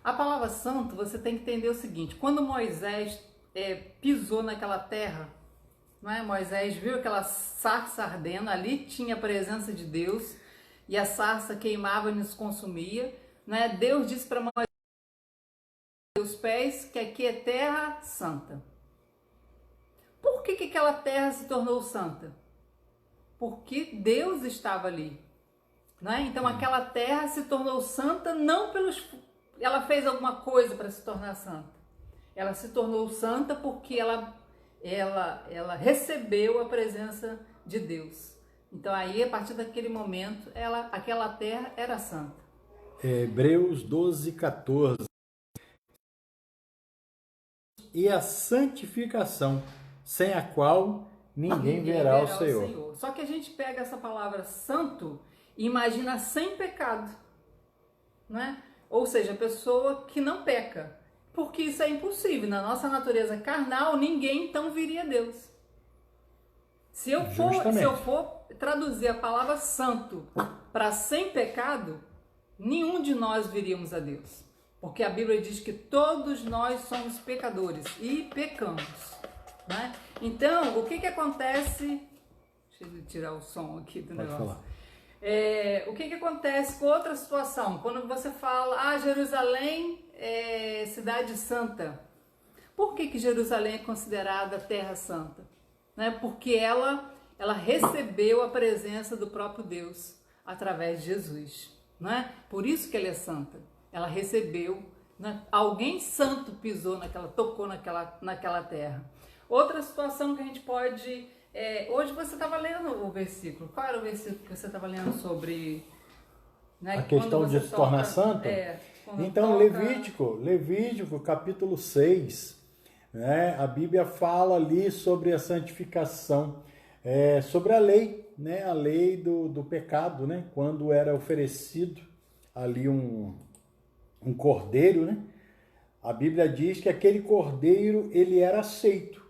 A palavra santo, você tem que entender o seguinte: quando Moisés pisou naquela terra, não é? Moisés viu aquela sarça ardendo, ali tinha a presença de Deus e a sarça queimava e nos consumia, né? Deus disse para Moisés os pés que aqui é terra santa. Por que aquela terra se tornou santa? Porque Deus estava ali, né? Então aquela terra se tornou santa não ela fez alguma coisa para se tornar santa. Ela se tornou santa porque ela recebeu a presença de Deus. Então aí, a partir daquele momento, aquela terra era santa. Hebreus 12, 14. E a santificação, sem a qual ninguém verá o Senhor. Só que a gente pega essa palavra santo e imagina sem pecado, né? Ou seja, a pessoa que não peca. Porque isso é impossível. Na nossa natureza carnal, ninguém então viria a Deus. Se eu for traduzir a palavra santo para sem pecado, nenhum de nós viríamos a Deus. Porque a Bíblia diz que todos nós somos pecadores e pecamos, né? Então, o que acontece... Deixa eu tirar o som aqui do negócio. Falar. O que acontece com outra situação? Quando você fala, Jerusalém é cidade santa. Por que Jerusalém é considerada terra santa? Né? Porque ela recebeu a presença do próprio Deus através de Jesus. Né? Por isso que ela é santa. Ela recebeu, né? Alguém santo tocou naquela terra. Outra situação que a gente pode... hoje você estava lendo o versículo. Qual era o versículo que você estava lendo sobre... Né, a questão de se tornar santo? Então, Levítico capítulo 6, né, a Bíblia fala ali sobre a santificação, sobre a lei, né, a lei do pecado, né, quando era oferecido ali um cordeiro, né, a Bíblia diz que aquele cordeiro ele era aceito.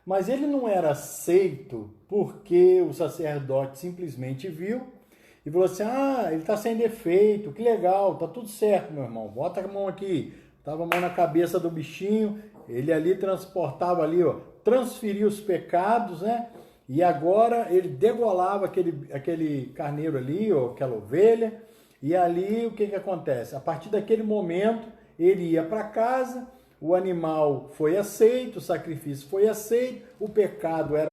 Mas ele não era aceito porque o sacerdote simplesmente viu e falou assim, ele está sem defeito, que legal, tá tudo certo, meu irmão, bota a mão aqui. Tava a mão na cabeça do bichinho, ele ali transportava ali, transferia os pecados, né? E agora ele degolava aquele carneiro ali, aquela ovelha, e ali o que acontece? A partir daquele momento, ele ia para casa, o animal foi aceito, o sacrifício foi aceito, o pecado era...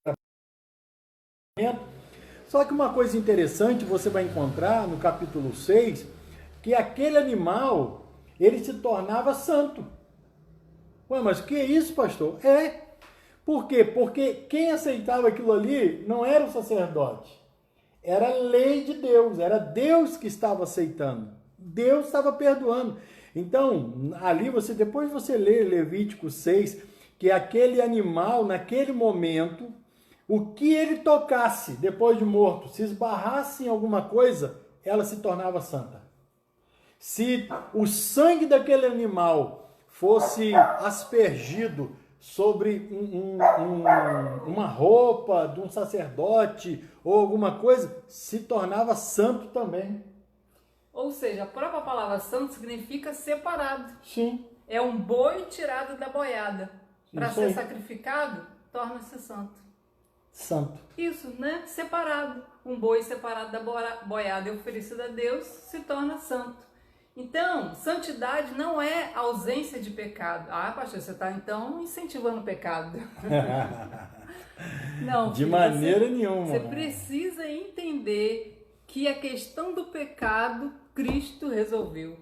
Só que uma coisa interessante você vai encontrar no capítulo 6, que aquele animal, ele se tornava santo. Ué, mas que é isso, pastor? Por quê? Porque quem aceitava aquilo ali não era o sacerdote, era a lei de Deus, era Deus que estava aceitando, Deus estava perdoando. Então, ali depois você lê Levítico 6, que aquele animal, naquele momento, o que ele tocasse depois de morto, se esbarrasse em alguma coisa, ela se tornava santa. Se o sangue daquele animal fosse aspergido sobre uma roupa de um sacerdote ou alguma coisa, se tornava santo também. Ou seja, a própria palavra santo significa separado. Sim. É um boi tirado da boiada. Para ser sacrificado, torna-se santo. Santo. Isso, né? Separado. Um boi separado da boiada e oferecido a Deus se torna santo. Então, santidade não é ausência de pecado. Pastor, você está então incentivando o pecado. Não, de maneira nenhuma. Você precisa entender que a questão do pecado, Cristo resolveu.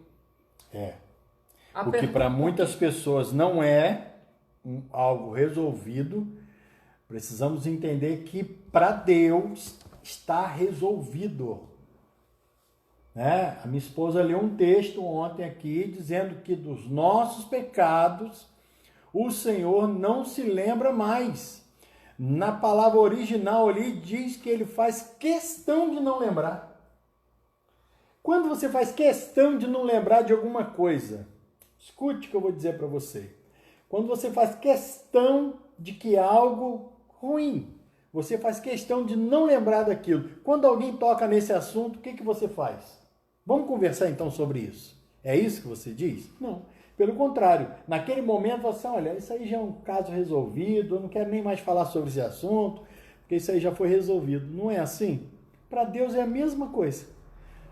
O que para muitas pessoas não é algo resolvido, precisamos entender que para Deus está resolvido. A minha esposa leu um texto ontem aqui dizendo que dos nossos pecados o Senhor não se lembra mais. Na palavra original ali diz que ele faz questão de não lembrar. Quando você faz questão de não lembrar de alguma coisa, escute o que eu vou dizer para você. Quando você faz questão de que é algo ruim, você faz questão de não lembrar daquilo. Quando alguém toca nesse assunto, o que você faz? Vamos conversar então sobre isso. É isso que você diz? Não. Pelo contrário, naquele momento você, olha, isso aí já é um caso resolvido, eu não quero nem mais falar sobre esse assunto, porque isso aí já foi resolvido. Não é assim? Para Deus é a mesma coisa.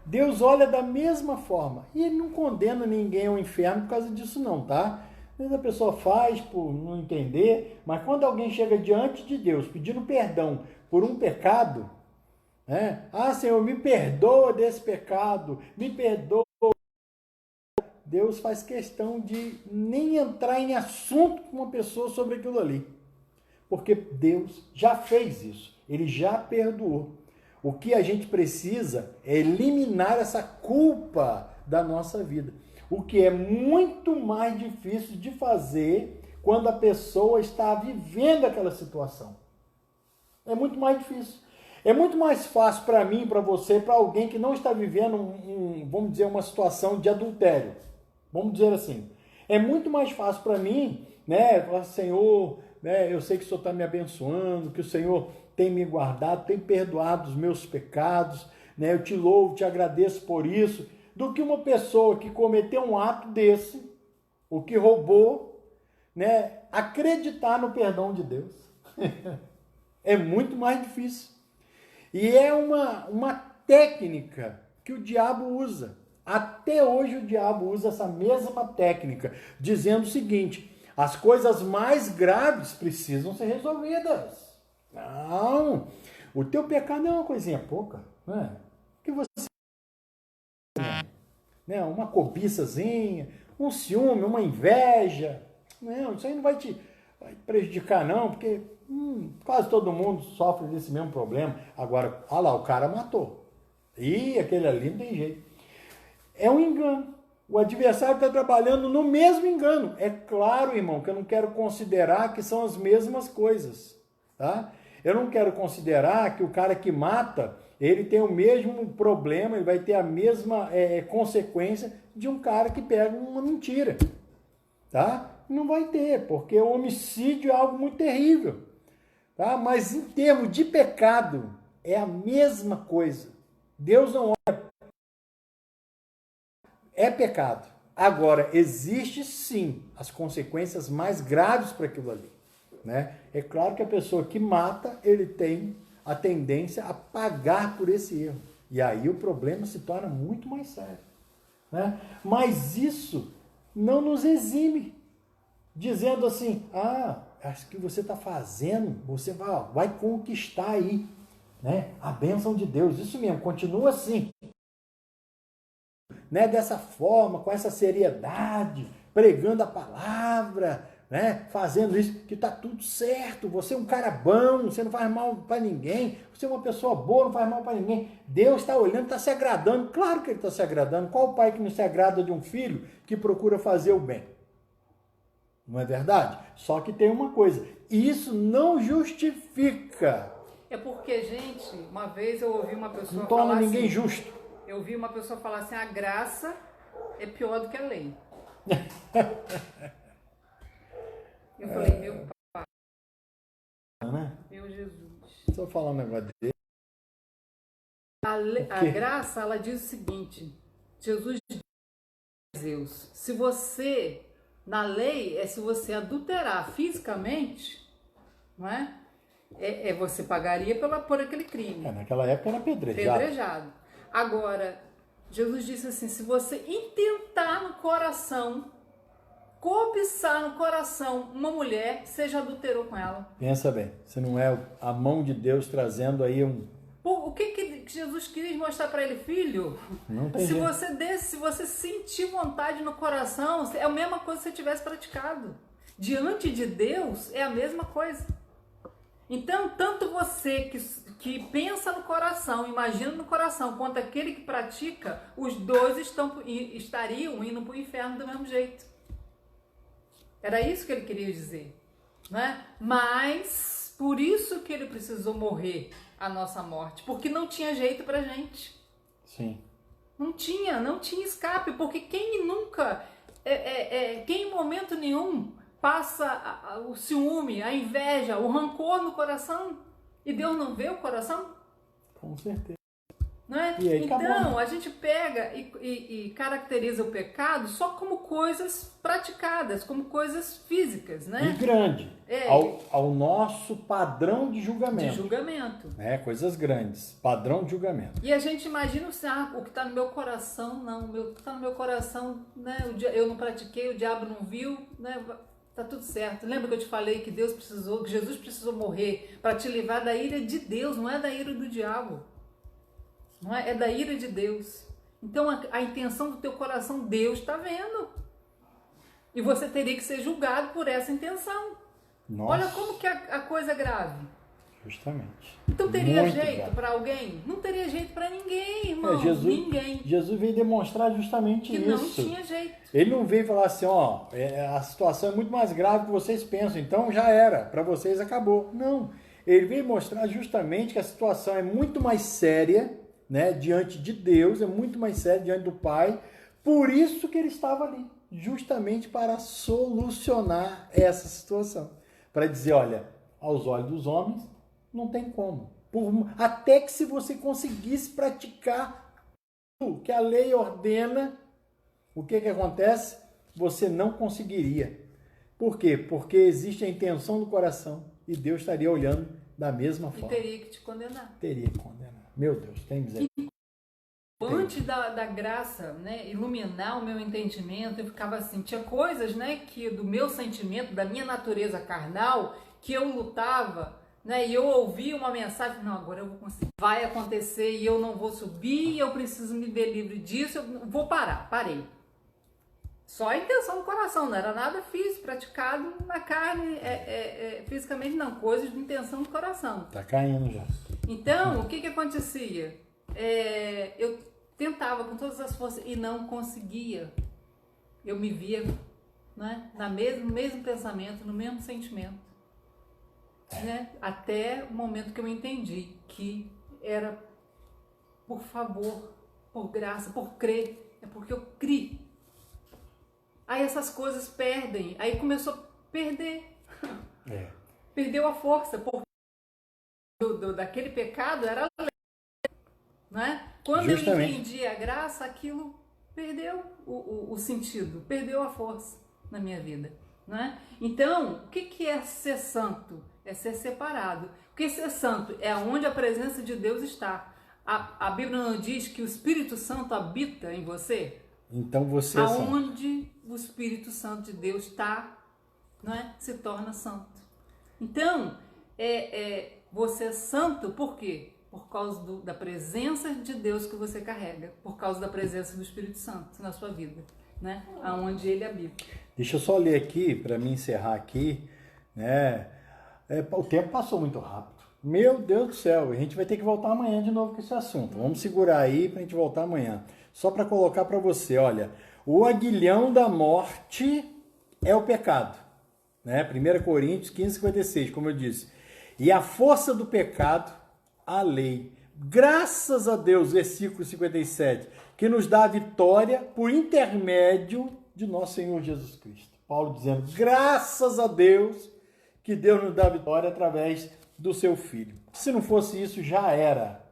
Deus olha da mesma forma. E ele não condena ninguém ao inferno por causa disso não, tá? Às vezes a pessoa faz por não entender, mas quando alguém chega diante de Deus pedindo perdão por um pecado, Senhor, me perdoa desse pecado, me perdoa. Deus faz questão de nem entrar em assunto com uma pessoa sobre aquilo ali. Porque Deus já fez isso, ele já perdoou. O que a gente precisa é eliminar essa culpa da nossa vida. O que é muito mais difícil de fazer quando a pessoa está vivendo aquela situação. É muito mais difícil. É muito mais fácil para mim, para você, para alguém que não está vivendo, vamos dizer, uma situação de adultério. Vamos dizer assim. É muito mais fácil para mim, falar, Senhor, eu sei que o Senhor está me abençoando, que o Senhor tem me guardado, tem perdoado os meus pecados, né? Eu te louvo, te agradeço por isso, do que uma pessoa que cometeu um ato desse, o que roubou, né? Acreditar no perdão de Deus. É muito mais difícil. E é uma técnica que o diabo usa. Até hoje o diabo usa essa mesma técnica, dizendo o seguinte: as coisas mais graves precisam ser resolvidas. Não, o teu pecado é uma coisinha pouca, né? Que você, né? Uma cobiçazinha, um ciúme, uma inveja. Não, isso aí não vai te prejudicar não, porque quase todo mundo sofre desse mesmo problema. Agora, olha lá, o cara matou. E aquele ali não tem jeito. É um engano. O adversário está trabalhando no mesmo engano. É claro, irmão, que eu não quero considerar que são as mesmas coisas, tá? Eu não quero considerar que o cara que mata, ele tem o mesmo problema, ele vai ter a mesma consequência de um cara que pega uma mentira, tá? Não vai ter, porque o homicídio é algo muito terrível, tá? Mas em termos de pecado, é a mesma coisa. Deus não olha. É pecado. Agora, existe sim as consequências mais graves para aquilo ali, né? É claro que a pessoa que mata, ele tem a tendência a pagar por esse erro. E aí o problema se torna muito mais sério, né? Mas isso não nos exime, dizendo assim, acho que você está fazendo, você vai conquistar aí, né? A bênção de Deus. Isso mesmo, continua assim. Né, dessa forma, com essa seriedade, pregando a palavra, né, fazendo isso, que está tudo certo, você é um cara bom, você não faz mal para ninguém, você é uma pessoa boa, não faz mal para ninguém, Deus está olhando, está se agradando, claro que Ele está se agradando. Qual pai que não se agrada de um filho que procura fazer o bem? Não é verdade? Só que tem uma coisa, isso não justifica. É porque, gente, uma vez eu ouvi uma pessoa não torna falar ninguém assim, justo. Eu vi uma pessoa falar assim, a graça é pior do que a lei. Eu falei, meu pai, meu Jesus. Só falar um negócio dele. A graça, ela diz o seguinte, Jesus diz a Deus, se você, na lei, se você adulterar fisicamente, não é? Você pagaria por aquele crime. Naquela época era Pedrejado. Agora, Jesus disse assim, se você intentar no coração, cobiçar no coração uma mulher, você já adulterou com ela. Pensa bem, se não é a mão de Deus trazendo aí O que Jesus quis mostrar para ele, filho? Não tem jeito. Se você sentir vontade no coração, é a mesma coisa que você tivesse praticado. Diante de Deus, é a mesma coisa. Então, tanto você que pensa no coração, imagina no coração, quanto aquele que pratica, os dois estariam indo para o inferno do mesmo jeito. Era isso que ele queria dizer, né? Mas, por isso que ele precisou morrer a nossa morte, porque não tinha jeito pra gente. Sim. Não tinha escape, porque quem nunca, quem em momento nenhum passa o ciúme, a inveja, o rancor no coração e Deus não vê o coração? Com certeza. Não é? E aí, então, a gente pega e caracteriza o pecado só como coisas praticadas, como coisas físicas, né? E grande. Ao nosso padrão de julgamento. De julgamento. Coisas grandes. Padrão de julgamento. E a gente imagina o que está no meu coração, o que está no meu coração, né? Eu não pratiquei, o diabo não viu, né? Tá tudo certo. Lembra que eu te falei que Jesus precisou morrer para te livrar da ira de Deus, não é da ira do diabo. Não é? É da ira de Deus. Então a intenção do teu coração, Deus está vendo. E você teria que ser julgado por essa intenção. Nossa. Olha como que a coisa é grave. Justamente. Então teria Muito jeito para alguém? Não teria jeito para ninguém, irmão. Ninguém. Jesus veio demonstrar justamente que isso. Não tinha jeito. Ele não veio falar assim, a situação é muito mais grave do que vocês pensam, então já era, para vocês acabou. Não. Ele veio mostrar justamente que a situação é muito mais séria, né, diante de Deus, é muito mais séria diante do Pai. Por isso que ele estava ali, justamente para solucionar essa situação. Para dizer, olha, aos olhos dos homens, Não tem como. Até que se você conseguisse praticar o que a lei ordena, o que acontece? Você não conseguiria. Por quê? Porque existe a intenção do coração e Deus estaria olhando da mesma forma. E teria que te condenar. Teria que condenar. Meu Deus, tem misericórdia. Antes da graça, né, iluminar o meu entendimento, eu ficava assim, tinha coisas, né, que do meu sentimento, da minha natureza carnal, que eu lutava, né, e eu ouvia uma mensagem, não, agora eu vou conseguir, vai acontecer e eu não vou subir, eu preciso me ver livre disso, eu vou parar, parei. Só a intenção do coração, não era nada físico, praticado na carne, fisicamente não, coisas de intenção do coração. Tá caindo já. Então, o que acontecia? Eu tentava com todas as forças e não conseguia. Eu me via, né, no mesmo pensamento, no mesmo sentimento. Né? Até o momento que eu entendi que era por favor, por graça, por crer. É porque eu criei. Aí essas coisas perdem. Aí começou a perder. Perdeu a força. Porque daquele pecado era a lei. Né? Quando Justamente. eu entendi a graça, aquilo perdeu o sentido, perdeu a força na minha vida. Né? Então, o que é ser santo? É ser separado. Porque ser santo é onde a presença de Deus está. A Bíblia não diz que o Espírito Santo habita em você? Então você é santo. Aonde o Espírito Santo de Deus está, né, se torna santo. Então, você é santo por quê? Por causa da presença de Deus que você carrega, por causa da presença do Espírito Santo na sua vida, né? Aonde ele habita. Deixa eu só ler aqui, para me encerrar aqui, né? O tempo passou muito rápido. Meu Deus do céu, a gente vai ter que voltar amanhã de novo com esse assunto. Vamos segurar aí para a gente voltar amanhã. Só para colocar para você, olha, o aguilhão da morte é o pecado, né? 1 Coríntios 15:56, como eu disse. E a força do pecado, a lei. Graças a Deus, versículo 57, que nos dá a vitória por intermédio de nosso Senhor Jesus Cristo. Paulo dizendo, graças a Deus, que Deus nos dá a vitória através do seu Filho. Se não fosse isso, já era.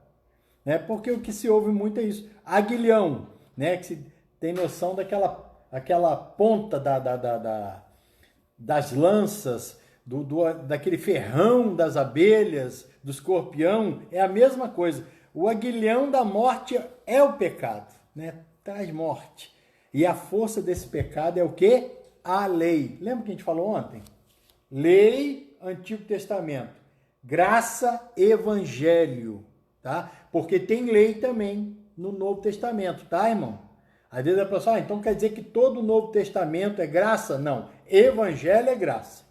Né? Porque o que se ouve muito é isso. Aguilhão, né? Que se tem noção daquela ponta das lanças, daquele ferrão das abelhas, do escorpião, é a mesma coisa. O aguilhão da morte é o pecado, né? Traz morte. E a força desse pecado é o quê? A lei. Lembra que a gente falou ontem? Lei, Antigo Testamento. Graça, Evangelho. Tá? Porque tem lei também no Novo Testamento, tá, irmão? Às vezes a pessoa, então quer dizer que todo o Novo Testamento é graça? Não. Evangelho é graça.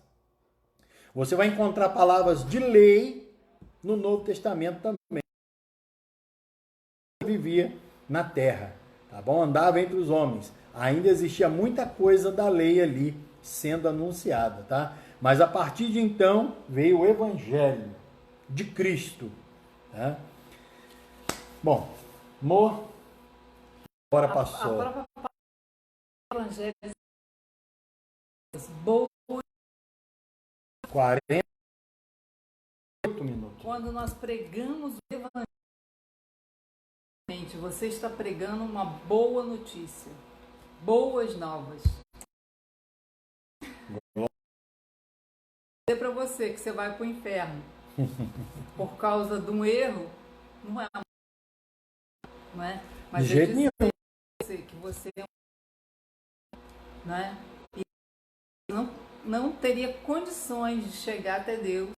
Você vai encontrar palavras de lei no Novo Testamento também. Vivia na terra, tá bom? Andava entre os homens. Ainda existia muita coisa da lei ali sendo anunciada, tá? Mas a partir de então veio o Evangelho de Cristo, tá? Bom, amor, agora passou. A própria Evangelho boa. 48 minutos. Quando nós pregamos o Evangelho, você está pregando uma boa notícia, boas novas. Vou dizer para você que você vai para o inferno por causa de um erro, não é? Mas de jeito nenhum. Que você, né? E não teria condições de chegar até Deus